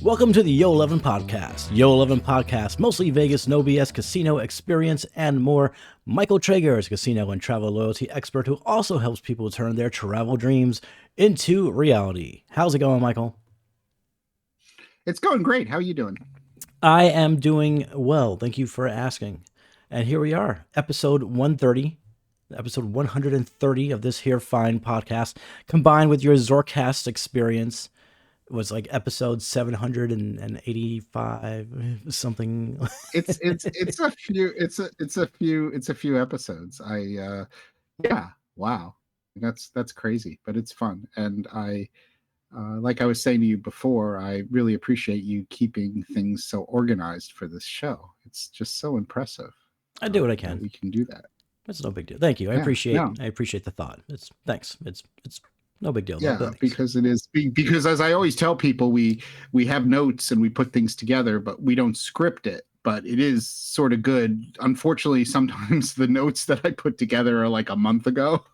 Welcome to the Yo-11 podcast. Yo-11 podcast, mostly Vegas, no BS casino experience and more. Michael Trager is a casino and travel loyalty expert who also helps people turn their travel dreams into reality. How's it going, Michael? It's going great. How are you doing? I am doing well. Thank you for asking. And here we are, episode 130, episode 130 of this here fine podcast, combined with your ZorkFest experience. Was like episode 785 something. It's a few episodes. Wow. That's crazy, but it's fun. And I like I was saying to you before, I really appreciate you keeping things so organized for this show. It's just so impressive. I do what I can. We can do that. It's no big deal. Thank you. I appreciate the thought. Thanks. It's no big deal. Yeah, because as I always tell people, we have notes and we put things together, but we don't script it. But it is sort of good. Unfortunately, sometimes the notes that I put together are like a month ago,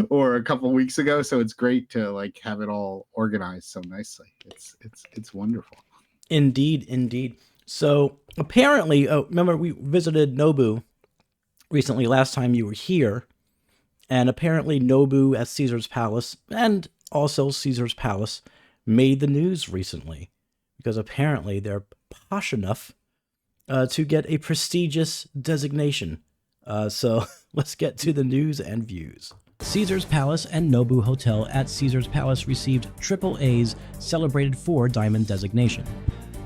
or a couple of weeks ago. So it's great to like have it all organized so nicely. It's wonderful. Indeed. So apparently, remember we visited Nobu recently. Last time you were here. And apparently Nobu at Caesar's Palace, and also Caesar's Palace, made the news recently. Because apparently they're posh enough to get a prestigious designation. So let's get to the news and views. Caesar's Palace and Nobu Hotel at Caesar's Palace received AAA's celebrated 4 diamond designation.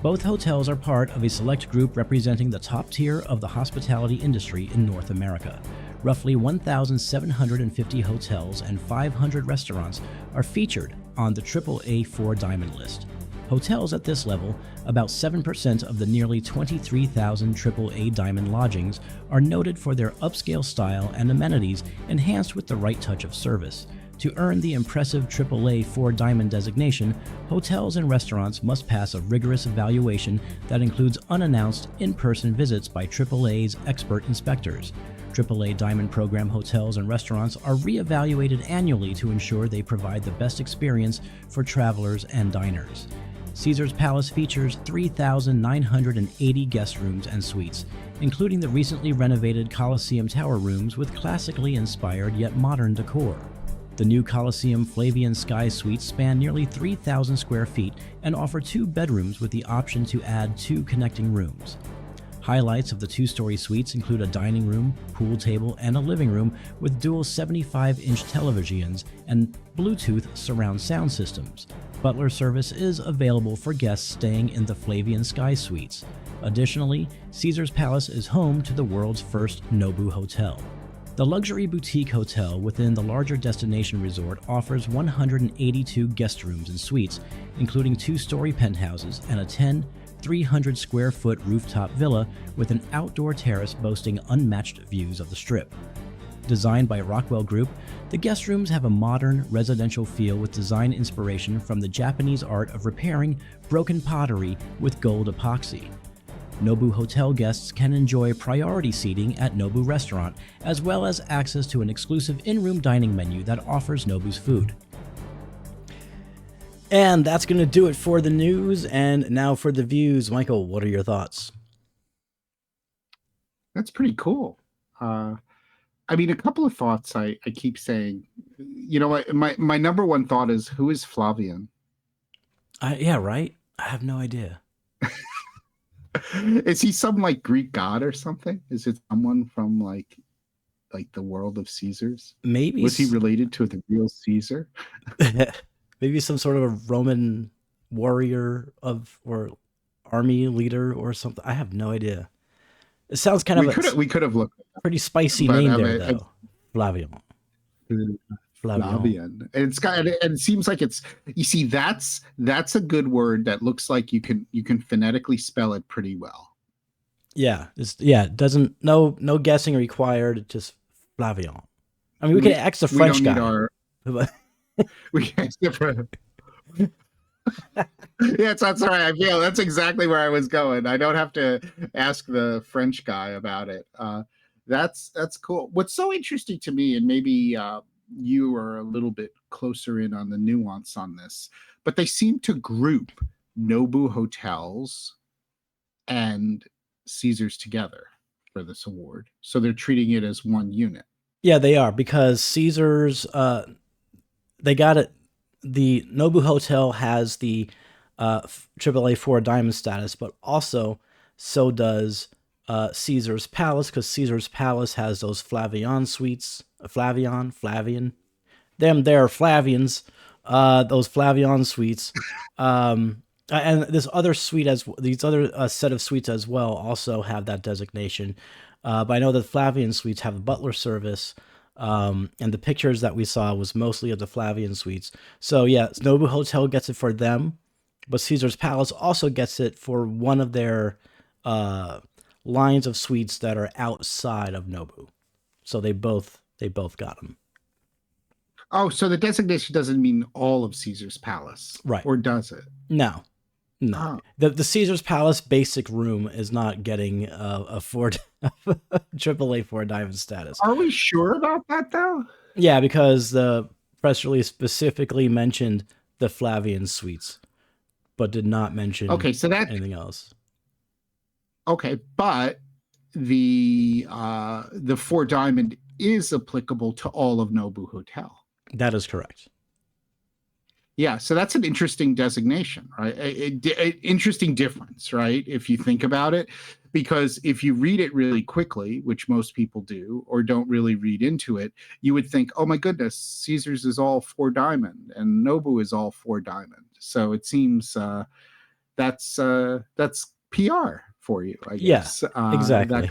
Both hotels are part of a select group representing the top tier of the hospitality industry in North America. Roughly 1,750 hotels and 500 restaurants are featured on the AAA 4 Diamond list. Hotels at this level, about 7% of the nearly 23,000 AAA Diamond lodgings, are noted for their upscale style and amenities enhanced with the right touch of service. To earn the impressive AAA 4 Diamond designation, hotels and restaurants must pass a rigorous evaluation that includes unannounced in-person visits by AAA's expert inspectors. AAA Diamond Program hotels and restaurants are re-evaluated annually to ensure they provide the best experience for travelers and diners. Caesar's Palace features 3,980 guest rooms and suites, including the recently renovated Colosseum Tower rooms with classically inspired yet modern decor. The new Colosseum Flavian Sky Suites span nearly 3,000 square feet and offer 2 bedrooms with the option to add 2 connecting rooms. Highlights of the 2-story suites include a dining room, pool table, and a living room with dual 75-inch televisions and Bluetooth surround sound systems. Butler service is available for guests staying in the Flavian Sky Suites. Additionally, Caesar's Palace is home to the world's first Nobu Hotel. The luxury boutique hotel within the larger destination resort offers 182 guest rooms and suites, including 2-story penthouses and a 300 square foot rooftop villa with an outdoor terrace boasting unmatched views of the Strip. Designed by Rockwell Group, the guest rooms have a modern residential feel with design inspiration from the Japanese art of repairing broken pottery with gold epoxy. Nobu Hotel guests can enjoy priority seating at Nobu Restaurant, as well as access to an exclusive in-room dining menu that offers Nobu's food. And that's going to do it for the news. And now for the views. Michael, what are your thoughts? That's pretty cool. I mean, a couple of thoughts I keep saying. You know, my number one thought is, who is Flavian? Yeah, right? I have no idea. Is he some like Greek god or something? Is it someone from like the world of Caesars? Maybe. Was he related to the real Caesar? Maybe some sort of a Roman warrior or army leader or something. I have no idea. It sounds kind of we could have looked pretty spicy name there though. Flavian. And it seems like it's, you see, that's a good word that looks like you can phonetically spell it pretty well. Yeah, it doesn't, no guessing required, just Flavian. I mean, we could ask the French guy. We can't. Yeah, that's right. I feel that's exactly where I was going. I don't have to ask the French guy about it. That's cool. What's so interesting to me, and maybe you are a little bit closer in on the nuance on this, but they seem to group Nobu hotels and Caesars together for this award. So they're treating it as one unit. Yeah, they are, because Caesars, they got it. The Nobu Hotel has the AAA 4 diamond status, but also so does Caesar's Palace, because Caesar's Palace has those Flavian suites. Flavian. They're Flavians. Those Flavian suites. And this other suite these other set of suites as well also have that designation. But I know that Flavian suites have a butler service. And the pictures that we saw was mostly of the Flavian suites. So yeah, Nobu Hotel gets it for them, but Caesar's Palace also gets it for one of their lines of suites that are outside of Nobu. So they both got them. Oh, so the designation doesn't mean all of Caesar's Palace, Right? Or does it? No. Oh. The Caesar's Palace basic room is not getting a Ford AAA 4 diamond status. Are we sure about that though? Yeah, because the press release specifically mentioned the Flavian suites, but did not mention anything else. Okay, but the 4 diamond is applicable to all of Nobu Hotel. That is correct. Yeah, so that's an interesting designation, right? Interesting difference, right? If you think about it, because if you read it really quickly, which most people do, or don't really read into it, you would think, oh my goodness, Caesars is all 4 diamond and Nobu is all 4 diamond. So it seems that's PR for you, I guess. Yeah, exactly.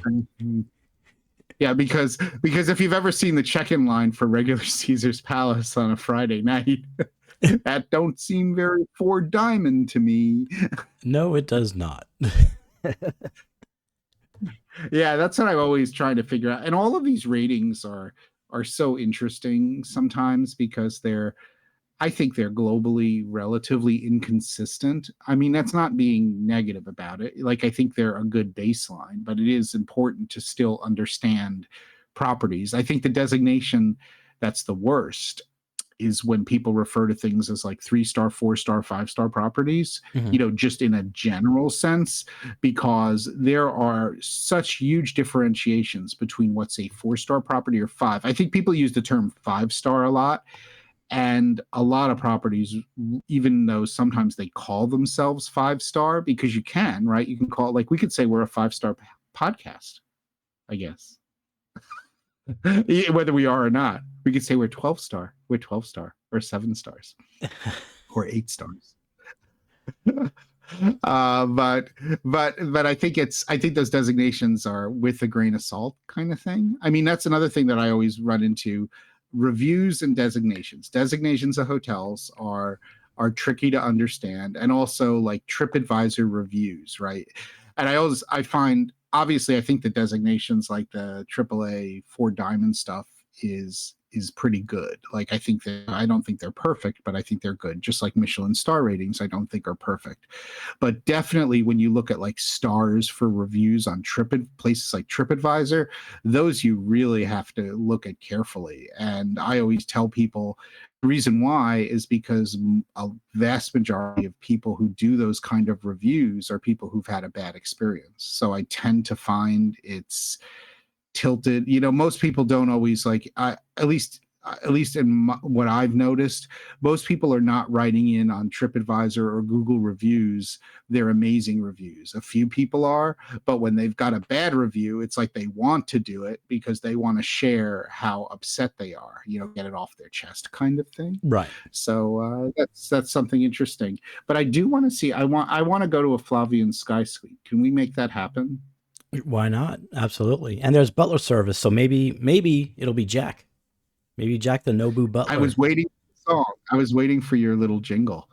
Yeah, because if you've ever seen the check-in line for regular Caesar's Palace on a Friday night, that don't seem very 4 diamond to me. No, it does not. Yeah, that's what I'm always trying to figure out. And all of these ratings are so interesting sometimes because I think they're globally relatively inconsistent. I mean, that's not being negative about it. Like, I think they're a good baseline, but it is important to still understand properties. I think the designation that's the worst is when people refer to things as like 3-star, 4-star, 5-star properties, just in a general sense, because there are such huge differentiations between what's a 4-star property or 5. I think people use the term 5-star a lot. And a lot of properties, even though sometimes they call themselves 5-star, because you can, right? You can call it, like, we could say we're a 5-star podcast, I guess. Whether we are or not, we could say we're 12-star, or 7 stars, or 8 stars. But I think those designations are with a grain of salt kind of thing. I mean, that's another thing that I always run into. Reviews and designations of hotels are tricky to understand, and also like TripAdvisor reviews, right? And I find, obviously, I think the designations like the AAA 4 diamond stuff is pretty good. Like, I don't think they're perfect, but I think they're good. Just like Michelin star ratings, I don't think are perfect. But definitely when you look at like stars for reviews on places like TripAdvisor, those you really have to look at carefully. And I always tell people the reason why is because a vast majority of people who do those kind of reviews are people who've had a bad experience. So I tend to find it's tilted. Most people don't always at least in what I've noticed, most people are not writing in on TripAdvisor or Google reviews they're amazing reviews. A few people are, but when they've got a bad review, it's like they want to do it because they want to share how upset they are, get it off their chest kind of thing. Right. So that's something interesting. But I do want to see, I want to go to a Flavian Sky Suite. Can we make that happen? Why not? Absolutely. And there's butler service, so maybe it'll be Jack. Maybe Jack the Nobu butler. I was waiting for the song. I was waiting for your little jingle.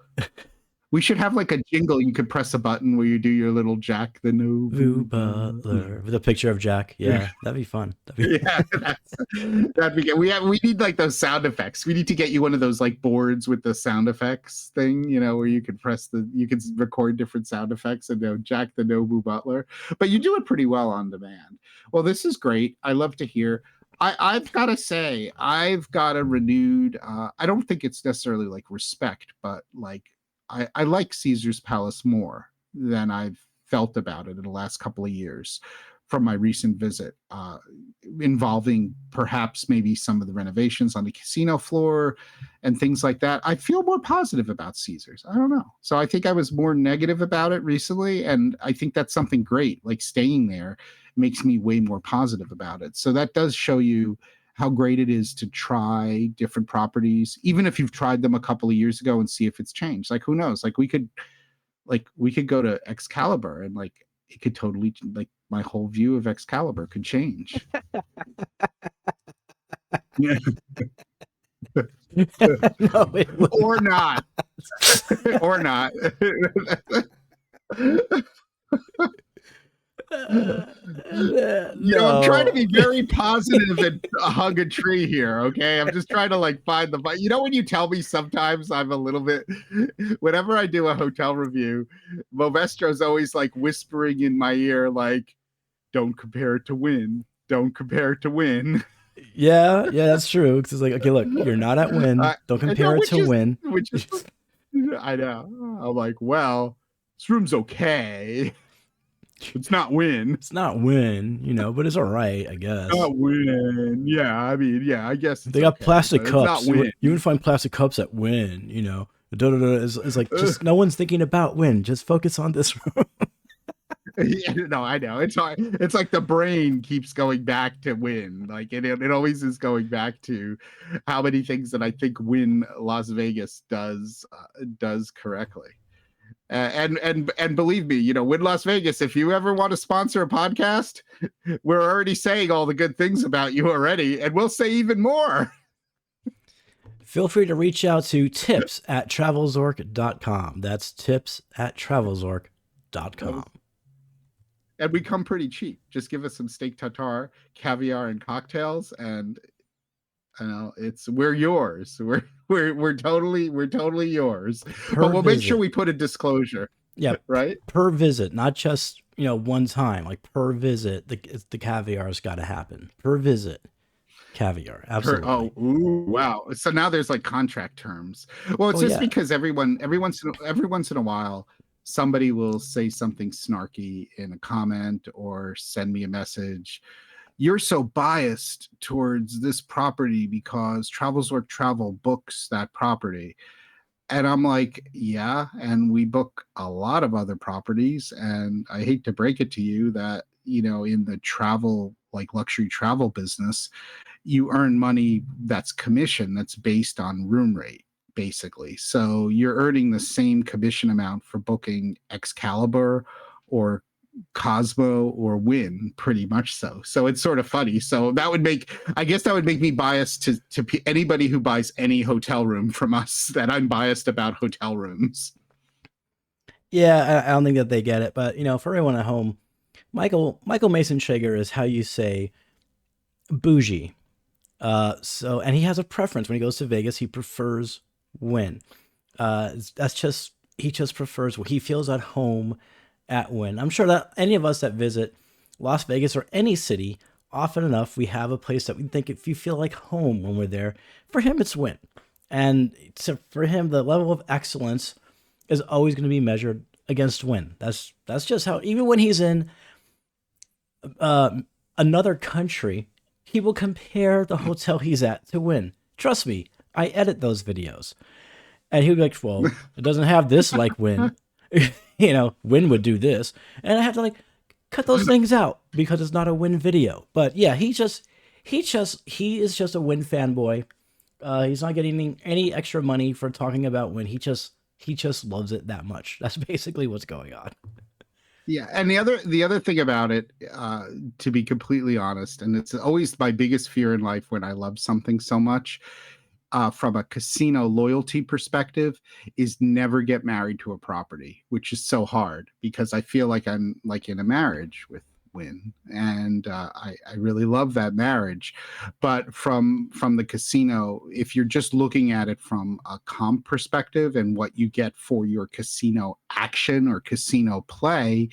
We should have like a jingle. You could press a button where you do your little Jack the Nobu butler with a picture of Jack. Yeah, that'd be fun. That'd be good. We need like those sound effects. We need to get you one of those like boards with the sound effects thing, where you could you could record different sound effects and Jack the Nobu butler. But you do it pretty well on demand. Well, this is great. I love to hear. I've got to say, I've got a renewed, I don't think it's necessarily like respect, but like I like Caesar's Palace more than I've felt about it in the last couple of years from my recent visit, involving perhaps maybe some of the renovations on the casino floor and things like that. I feel more positive about Caesar's. I don't know. So I think I was more negative about it recently, and I think that's something great. Like staying there makes me way more positive about it. So that does show you how great it is to try different properties, even if you've tried them a couple of years ago, and see if it's changed. Like who knows? Like we could go to Excalibur, and like it could totally, like my whole view of Excalibur could change. Yeah. No, it wouldn't. Or not. Or not. No. I'm trying to be very positive and hug a tree here, okay? I'm just trying to like find the, when you tell me sometimes I'm a little bit, whenever I do a hotel review, Movestro's always like whispering in my ear, like, don't compare it to Wynn. Don't compare it to Wynn. Yeah, that's true. Because it's like, okay, look, you're not at Wynn. Don't compare it to Wynn. I know. I'm like, well, this room's okay. It's not Wynn. It's not Wynn, but it's all right, I guess. Not Wynn. Yeah, I mean, yeah, I guess they got plastic cups. You can find plastic cups at Wynn. It's like just no one's thinking about Wynn. Just focus on this room. Yeah, no, I know. It's hard. It's like the brain keeps going back to Wynn. Like it always is going back to how many things that I think Wynn Las Vegas does correctly. And believe me, Wynn Las Vegas, if you ever want to sponsor a podcast, we're already saying all the good things about you already, and we'll say even more. Feel free to reach out to tips@travelzork.com. That's tips@travelzork.com. And we come pretty cheap. Just give us some steak tartare, caviar, and cocktails, and we're yours. We're totally yours. But we'll make sure we put a disclosure. Yeah, right. Per visit, not just one time. Like per visit, the caviar's got to happen. Per visit, caviar. Absolutely. Wow. So now there's like contract terms. Well, it's because every once in a while, somebody will say something snarky in a comment or send me a message. You're so biased towards this property because Travelzork Travel books that property. And I'm like, yeah, and we book a lot of other properties. And I hate to break it to you that, in the travel, like luxury travel business, you earn money that's commission that's based on room rate, basically. So you're earning the same commission amount for booking Excalibur or Cosmo or Wynn, pretty much so. So it's sort of funny. So that would make me biased to anybody who buys any hotel room from us, that I'm biased about hotel rooms. Yeah, I don't think that they get it, but for everyone at home, Michael Mason Trager is how you say bougie. And he has a preference when he goes to Vegas. He prefers Wynn. He just prefers what he feels at home at Wynn. I'm sure that any of us that visit Las Vegas or any city, often enough, we have a place that we think if you feel like home when we're there. For him, it's Wynn. And for him, the level of excellence is always going to be measured against Wynn. That's just how, even when he's in another country, he will compare the hotel he's at to Wynn. Trust me, I edit those videos. And he'll be like, well, it doesn't have this like Wynn. Wynn would do this. And I have to cut those things out because it's not a Wynn video. But yeah, he is just a Wynn fanboy. He's not getting any extra money for talking about Wynn. He just loves it that much. That's basically what's going on. Yeah, and the other thing about it, to be completely honest, and it's always my biggest fear in life when I love something so much, from a casino loyalty perspective, is never get married to a property, which is so hard because I feel like I'm like in a marriage with Wynn, and I really love that marriage. But from the casino, if you're just looking at it from a comp perspective and what you get for your casino action or casino play,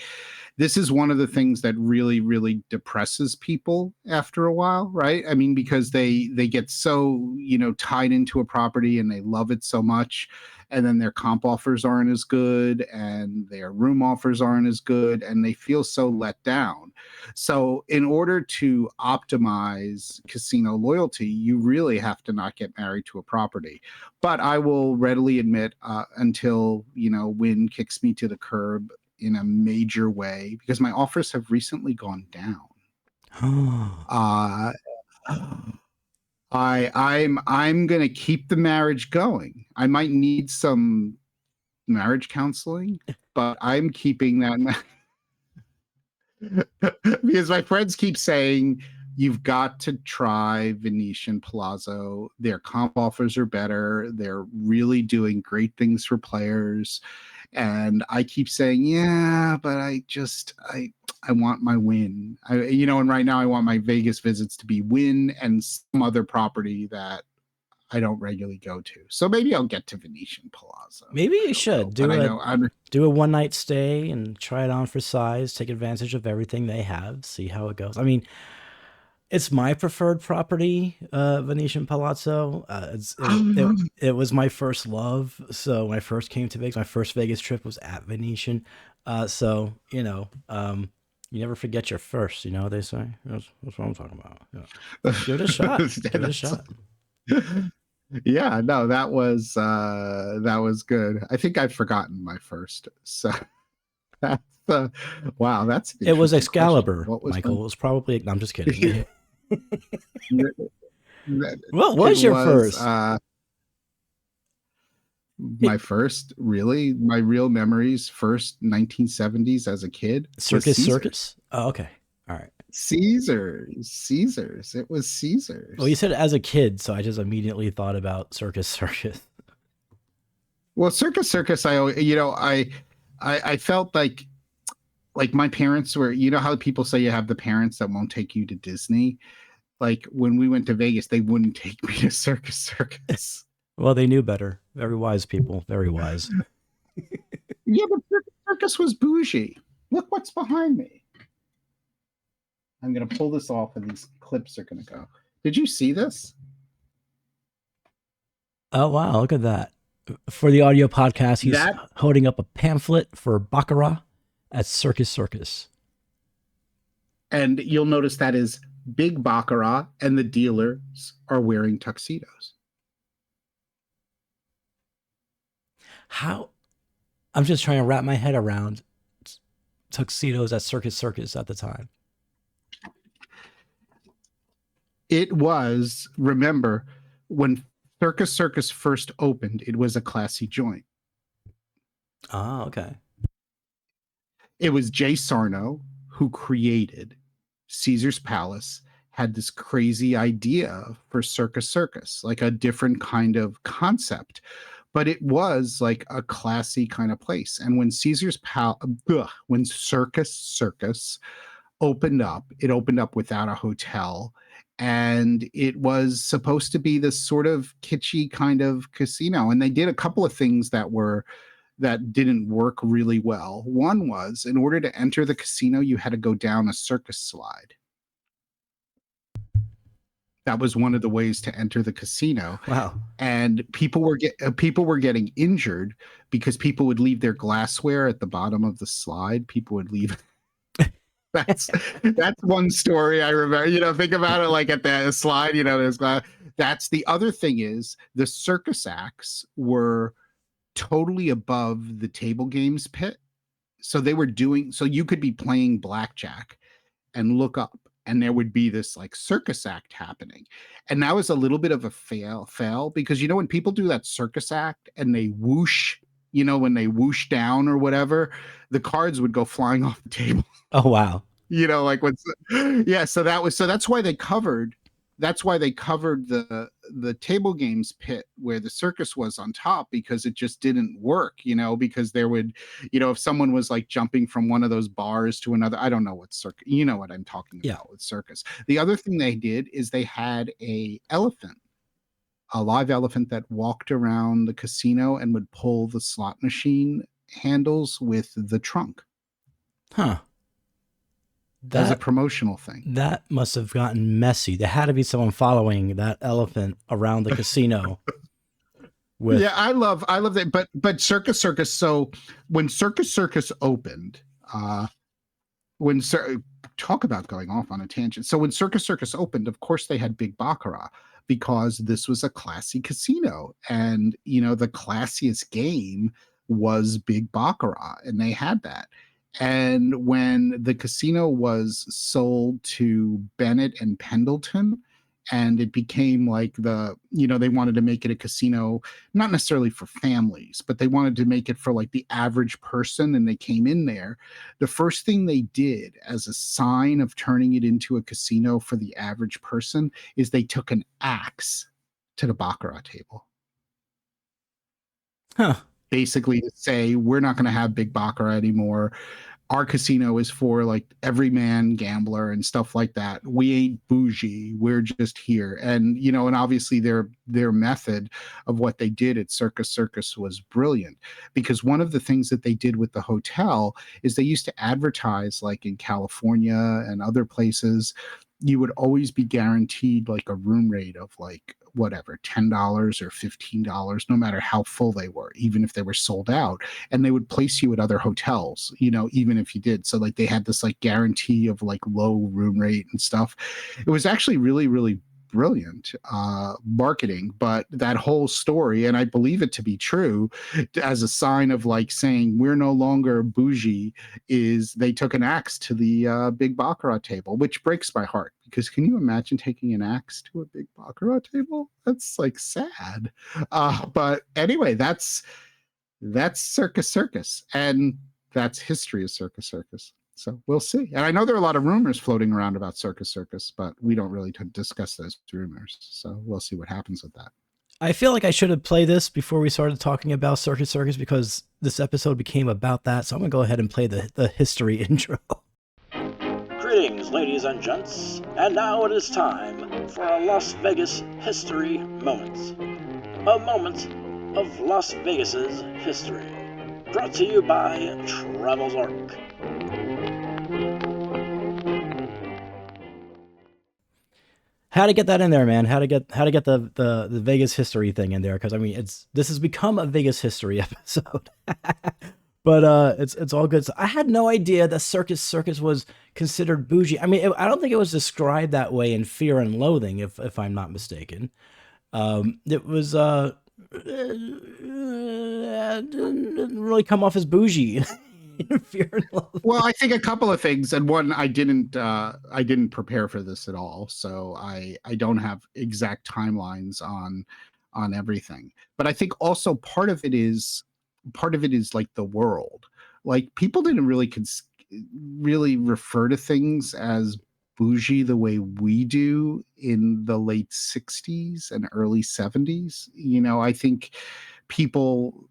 this is one of the things that really, really depresses people after a while, right? I mean, because they get so, tied into a property and they love it so much, and then their comp offers aren't as good and their room offers aren't as good, and they feel so let down. So in order to optimize casino loyalty, you really have to not get married to a property. But I will readily admit, until Win kicks me to the curb in a major way, because my offers have recently gone down. uh, I'm gonna keep the marriage going. I might need some marriage counseling, but I'm keeping that because my friends keep saying you've got to try Venetian Palazzo. Their comp offers are better. They're really doing great things for players. And I keep saying, yeah, but I want my Win. And right now I want my Vegas visits to be Win and some other property that I don't regularly go to. So maybe I'll get to Venetian Palazzo. Maybe you should do a one night stay and try it on for size, take advantage of everything they have, see how it goes. I mean, it's my preferred property, Venetian Palazzo. It was my first love. So when I first came to Vegas, my first Vegas trip was at Venetian. So, you never forget your first, they say. That's what I'm talking about. Yeah. Give it a shot. Give it a shot. Yeah, no, that was good. I think I've forgotten my first. So that's wow, that's it was Excalibur, Michael. It was probably no, I'm just kidding. What was your first? My first, really, my real memories, first 1970s as a kid. Circus Circus? Oh, okay. All right. Caesars. It was Caesars. Well, you said as a kid, so I just immediately thought about Circus Circus. Well, Circus Circus, I felt like my parents were, how people say you have the parents that won't take you to Disney. Like when we went to Vegas, they wouldn't take me to Circus Circus. Well, they knew better. Very wise people. Very wise. Yeah, but Circus Circus was bougie. Look what's behind me. I'm going to pull this off and these clips are going to go. Did you see this? Oh, wow. Look at that. For the audio podcast, he's holding up a pamphlet for Baccarat at Circus Circus. And you'll notice that is Big Baccarat and the dealers are wearing tuxedos. How? I'm just trying to wrap my head around tuxedos at Circus Circus at the time. It was, remember, when Circus Circus first opened, it was a classy joint. Oh, okay. It was Jay Sarno who created Caesar's Palace, had this crazy idea for Circus Circus, like a different kind of concept. But it was like a classy kind of place. And when when Circus Circus opened up, it opened up without a hotel. And it was supposed to be this sort of kitschy kind of casino. And they did a couple of things that didn't work really well. One was, in order to enter the casino, you had to go down a circus slide. That was one of the ways to enter the casino. Wow. And people were getting injured because people would leave their glassware at the bottom of the slide. People would leave. That's one story I remember. Think about it like at the slide. There's glass. That's the other thing is the circus acts were totally above the table games pit. So you could be playing blackjack and look up and there would be this like circus act happening. And that was a little bit of a fail because, when people do that circus act and they whoosh, when they whoosh down or whatever, the cards would go flying off the table. Oh, wow. So that's why they covered the table games pit where the circus was on top, because it just didn't work, because there would, if someone was like jumping from one of those bars to another, I don't know what circus, what I'm talking about with circus. The other thing they did is they had a live elephant that walked around the casino and would pull the slot machine handles with the trunk. Huh. as a That promotional thing. that must have gotten messy. There had to be someone following that elephant around the casino Yeah, with I love that. But Circus Circus. So when Circus Circus opened, when talk about going off on a tangent. So when Circus Circus opened, of course they had Big Baccarat because this was a classy casino, and the classiest game was Big Baccarat, and they had that. And when the casino was sold to Bennett and Pendleton, and it became like they wanted to make it a casino, not necessarily for families, but they wanted to make it for like the average person, and they came in there. The first thing they did as a sign of turning it into a casino for the average person is they took an axe to the baccarat table, huh. basically to say, we're not going to have Big Baccarat anymore. Our casino is for like everyman gambler and stuff like that. We ain't bougie. We're just here. And and obviously their method of what they did at Circus Circus was brilliant, because one of the things that they did with the hotel is they used to advertise, like in California and other places, you would always be guaranteed like a room rate of like whatever, $10 or $15, no matter how full they were, even if they were sold out. And they would place you at other hotels, even if you did. So like they had this like guarantee of like low room rate and stuff. It was actually really, really brilliant marketing. But that whole story, and I believe it to be true, as a sign of like saying we're no longer bougie, is they took an axe to the Big Baccarat table, which breaks my heart, because can you imagine taking an axe to a Big Baccarat table? That's like sad. But anyway, that's Circus Circus, and that's history of Circus Circus. So we'll see. And I know there are a lot of rumors floating around about Circus Circus, but we don't really discuss those rumors. So we'll see what happens with that. I feel like I should have played this before we started talking about Circus Circus, because this episode became about that. So I'm going to go ahead and play the history intro. Greetings, ladies and gents, and now it is time for a Las Vegas History Moment. A moment of Las Vegas's history. Brought to you by Travel Zork. How to get that in there, man? How to get the Vegas history thing in there? Because I mean, this has become a Vegas history episode. But it's all good. So I had no idea that Circus Circus was considered bougie. I mean, I don't think it was described that way in Fear and Loathing, if I'm not mistaken. It was didn't really come off as bougie in Fear and Loathing. Well, I think a couple of things, and one, I didn't prepare for this at all, so I don't have exact timelines on everything. But I think also part of it is like the world. Like people didn't really refer to things as bougie the way we do in the late 60s and early 70s. I think people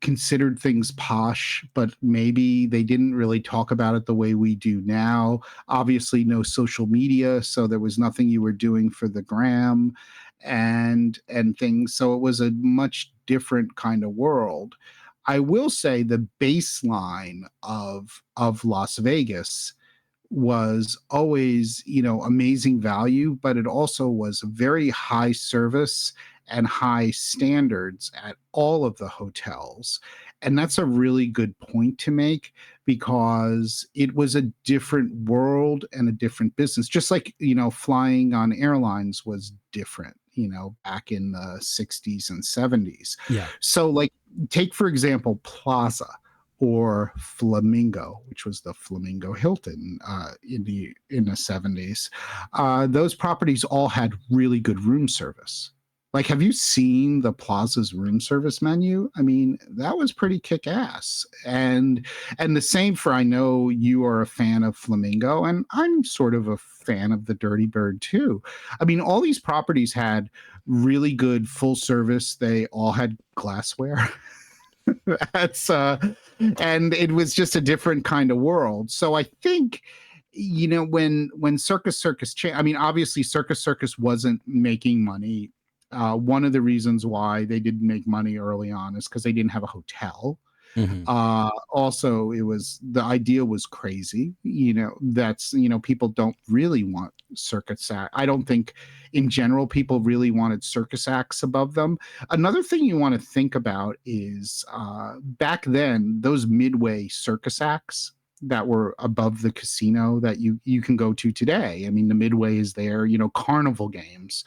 considered things posh, but maybe they didn't really talk about it the way we do now. Obviously, no social media, so there was nothing you were doing for the gram and things. So it was a much different kind of world. I will say the baseline of Las Vegas was always, amazing value, but it also was very high service and high standards at all of the hotels. And that's a really good point to make, because it was a different world and a different business, just like, flying on airlines was different, back in the 60s and 70s. Yeah. So like, take, for example, Plaza or Flamingo, which was the Flamingo Hilton in the 70s. Those properties all had really good room service. Like, have you seen the Plaza's room service menu? I mean, that was pretty kick-ass. And the same for, I know you are a fan of Flamingo, and I'm sort of a fan of the Dirty Bird too. I mean, all these properties had really good full service. They all had glassware. That's and it was just a different kind of world. So I think, when Circus Circus I mean, obviously Circus Circus wasn't making money. One of the reasons why they didn't make money early on is because they didn't have a hotel. Mhm. Also, the idea was crazy. People don't really want circus act. I don't think in general people really wanted circus acts above them. Another thing you want to think about is back then, those midway circus acts that were above the casino that you can go to today. I mean, the midway is there, carnival games.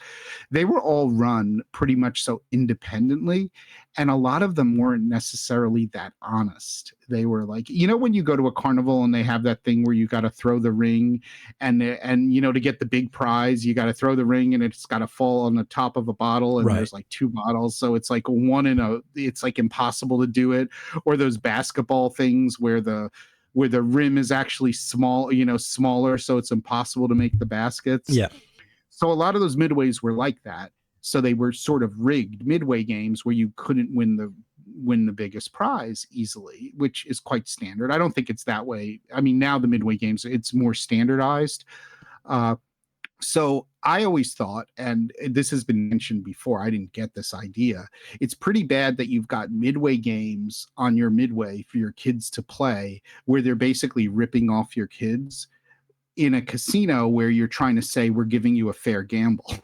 They were all run pretty much so independently, and a lot of them weren't necessarily that honest. They were like, when you go to a carnival and they have that thing where you got to throw the ring, and to get the big prize you got to throw the ring and it's got to fall on the top of a bottle, and Right. there's like two bottles, so it's like it's like impossible to do it. Or those basketball things where the rim is actually smaller, so it's impossible to make the baskets. Yeah. So a lot of those midways were like that. So they were sort of rigged midway games where you couldn't win the biggest prize easily, which is quite standard. I don't think it's that way. I mean, now the midway games, it's more standardized. So I always thought, and this has been mentioned before, I didn't get this idea. It's pretty bad that you've got midway games on your midway for your kids to play, where they're basically ripping off your kids in a casino where you're trying to say we're giving you a fair gamble.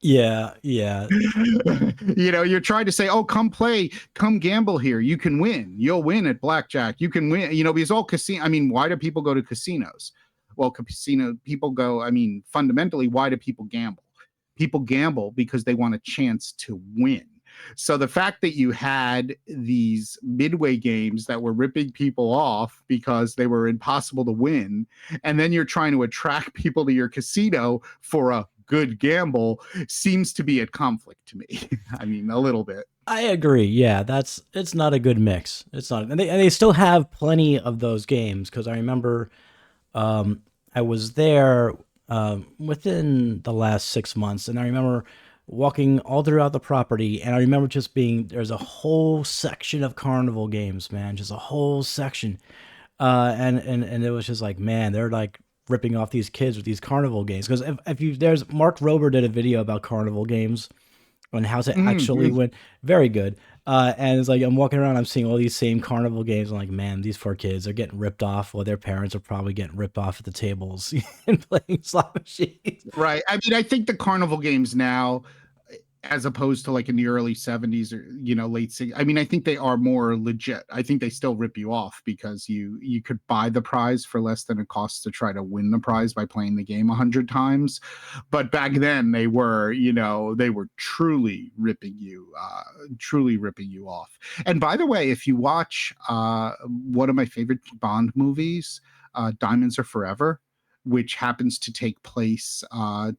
Yeah. You're trying to say, oh, come gamble here. You can win. You'll win at blackjack. You can win, because all casino. I mean, why do people go to casinos? Well, people go, I mean, fundamentally, why do people gamble? People gamble because they want a chance to win. So the fact that you had these midway games that were ripping people off because they were impossible to win, and then you're trying to attract people to your casino for a good gamble, seems to be at conflict to me. I mean, a little bit. I agree. Yeah, it's not a good mix. It's not, and they still have plenty of those games, because I remember I was there within the last 6 months, and I remember walking all throughout the property, and I remember just there's a whole section of carnival games, man, just a whole section, and it was just like, man, they're like ripping off these kids with these carnival games, because there's Mark Rober did a video about carnival games on how to actually win. Very good. And it's like, I'm walking around, I'm seeing all these same carnival games. I'm like, man, these poor kids are getting ripped off, while their parents are probably getting ripped off at the tables and playing slot machines. Right. I mean, I think the carnival games now, as opposed to like in the early 70s or late 60s, I mean, I think they are more legit. I think they still rip you off because you could buy the prize for less than it costs to try to win the prize by playing the game 100 times. But back then they were truly ripping you off. And by the way, if you watch one of my favorite Bond movies, Diamonds Are Forever, which happens to take place,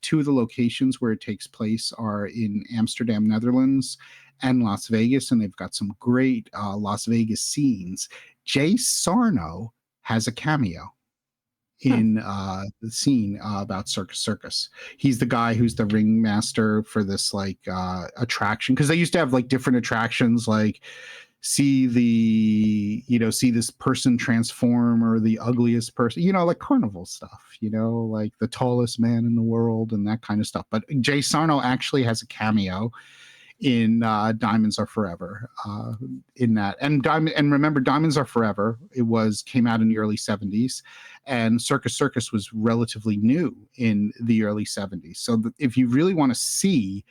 two of the locations where it takes place are in Amsterdam, Netherlands, and Las Vegas, and they've got some great Las Vegas scenes. Jay Sarno has a cameo in the scene about Circus Circus. He's the guy who's the ringmaster for this attraction, because they used to have like different attractions, like see this person transform, or the ugliest person, like carnival stuff, like the tallest man in the world and that kind of stuff. But Jay Sarno actually has a cameo in Diamonds Are Forever, in that. And remember, Diamonds Are Forever, came out in the early 70s, and Circus Circus was relatively new in the early 70s. So if you really want to see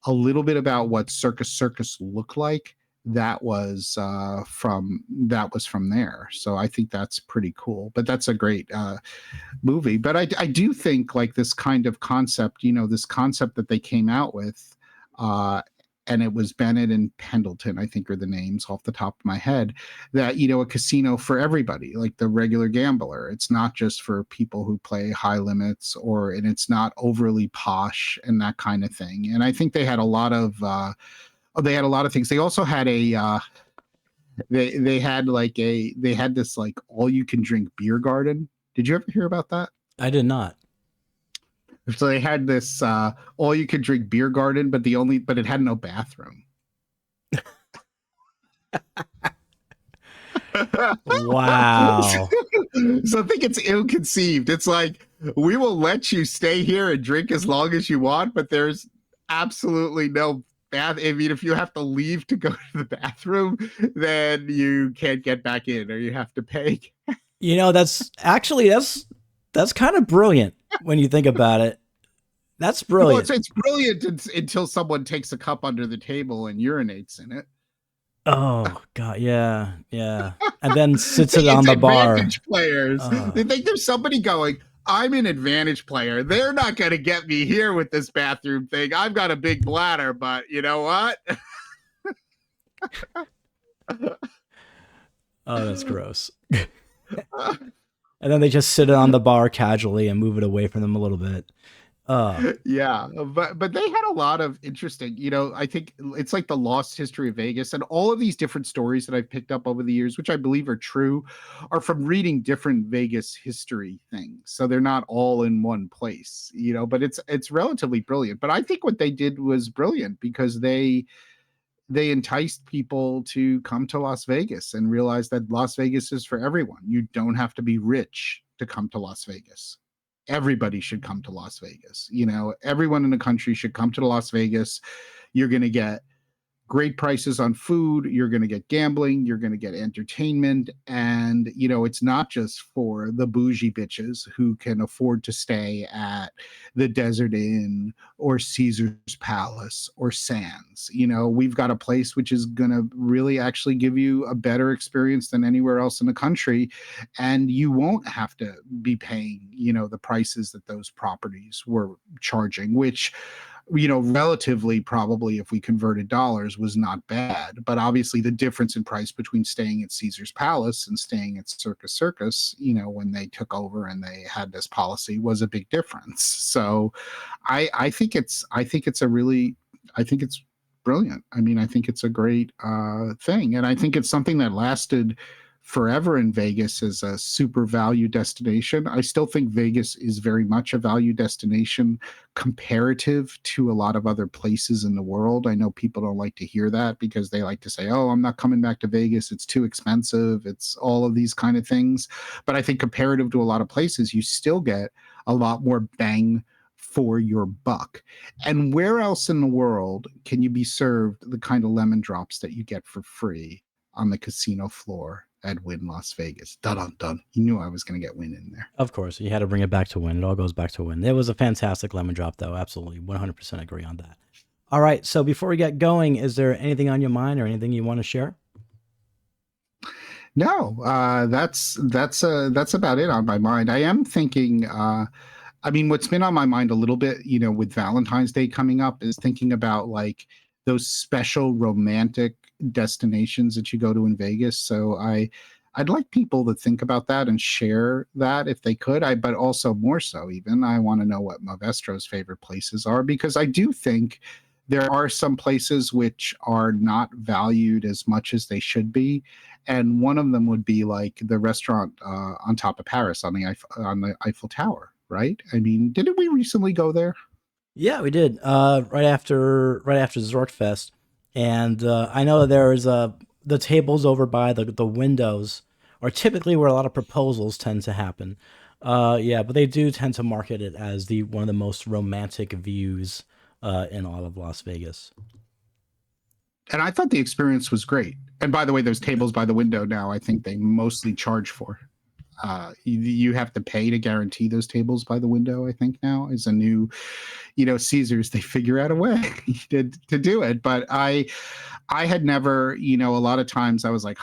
a little bit about what Circus Circus looked like, that was from there. So I think that's pretty cool. But that's a great movie. But I do think like this kind of concept, this concept that they came out with, and it was Bennett and Pendleton, I think are the names off the top of my head, that, a casino for everybody, like the regular gambler. It's not just for people who play high limits, and it's not overly posh and that kind of thing. And I think they had a lot of things. They also had they had this like all you can drink beer garden. Did you ever hear about that? I did not. So they had this all you can drink beer garden, but it had no bathroom. Wow. So I think it's ill-conceived. It's like, we will let you stay here and drink as long as you want, but there's absolutely no I mean, if you have to leave to go to the bathroom, then you can't get back in, or you have to pay. You know, that's kind of brilliant when you think about it. That's brilliant. Well, it's brilliant until someone takes a cup under the table and urinates in it. Oh God, yeah, and then sits it on the bar. Advantage players, they think there's somebody going, I'm an advantage player. They're not going to get me here with this bathroom thing. I've got a big bladder, but you know what? Oh, that's gross. And then they just sit it on the bar casually and move it away from them a little bit. Yeah, but they had a lot of interesting, I think it's like the lost history of Vegas, and all of these different stories that I've picked up over the years, which I believe are true, are from reading different Vegas history things. So they're not all in one place, but it's relatively brilliant. But I think what they did was brilliant because they enticed people to come to Las Vegas and realize that Las Vegas is for everyone. You don't have to be rich to come to Las Vegas. Everybody should come to Las Vegas. Everyone in the country should come to Las Vegas. You're going to get great prices on food. You're going to get gambling. You're going to get entertainment. And, it's not just for the bougie bitches who can afford to stay at the Desert Inn or Caesar's Palace or Sands. We've got a place which is going to really actually give you a better experience than anywhere else in the country. And you won't have to be paying, the prices that those properties were charging, which, relatively probably if we converted dollars was not bad. But obviously the difference in price between staying at Caesar's Palace and staying at Circus Circus, when they took over and they had this policy, was a big difference. So I think it's brilliant. I mean, I think it's a great thing. And I think it's something that lasted forever in Vegas as a super value destination. I still think Vegas is very much a value destination comparative to a lot of other places in the world. I know people don't like to hear that because they like to say, oh, I'm not coming back to Vegas. It's too expensive. It's all of these kind of things. But I think comparative to a lot of places, you still get a lot more bang for your buck. And where else in the world can you be served the kind of lemon drops that you get for free on the casino floor at Wynn Las Vegas? Dun. You knew I was going to get Wynn in there. Of course, you had to bring it back to Wynn. It all goes back to Wynn. It was a fantastic lemon drop, though. Absolutely, 100% agree on that. All right, so before we get going, is there anything on your mind or anything you want to share? No, that's about it on my mind. I am thinking. What's been on my mind a little bit, with Valentine's Day coming up, is thinking about like those special romantic destinations that you go to in Vegas. So I'd like people to think about that and share that if they could. But also more so even, I want to know what Movestro's favorite places are, because I do think there are some places which are not valued as much as they should be. And one of them would be like the restaurant on top of Paris on the Eiffel Tower, right? I mean, didn't we recently go there? Yeah, we did. Right after ZorkFest. And I know there's the tables over by the windows are typically where a lot of proposals tend to happen. But they do tend to market it as one of the most romantic views in all of Las Vegas. And I thought the experience was great. And by the way, those tables by the window now, I think they mostly charge for. You have to pay to guarantee those tables by the window, I think now is a new, Caesars, they figure out a way to do it. But I had never, a lot of times I was like,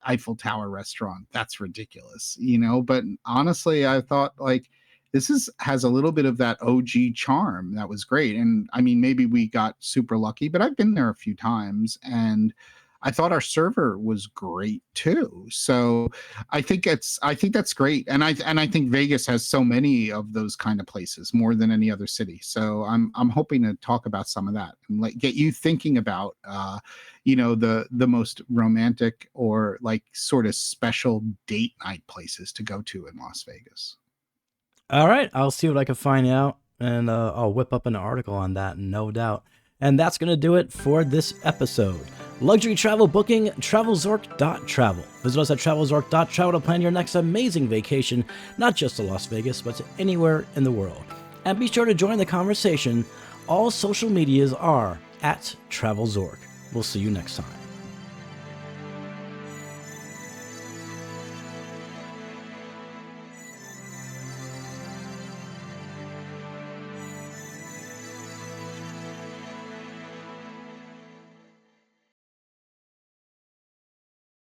Eiffel Tower restaurant, that's ridiculous, but honestly, I thought like, this has a little bit of that OG charm. That was great. And I mean, maybe we got super lucky, but I've been there a few times and I thought our server was great too. So I think that's great. And I think Vegas has so many of those kind of places, more than any other city. So I'm hoping to talk about some of that and like get you thinking about the most romantic or like sort of special date night places to go to in Las Vegas. All right, I'll see what I can find out, and I'll whip up an article on that, no doubt. And that's going to do it for this episode. Luxury travel booking, travelzork.travel. Visit us at travelzork.travel to plan your next amazing vacation, not just to Las Vegas, but to anywhere in the world. And be sure to join the conversation. All social medias are @TravelZork. We'll see you next time.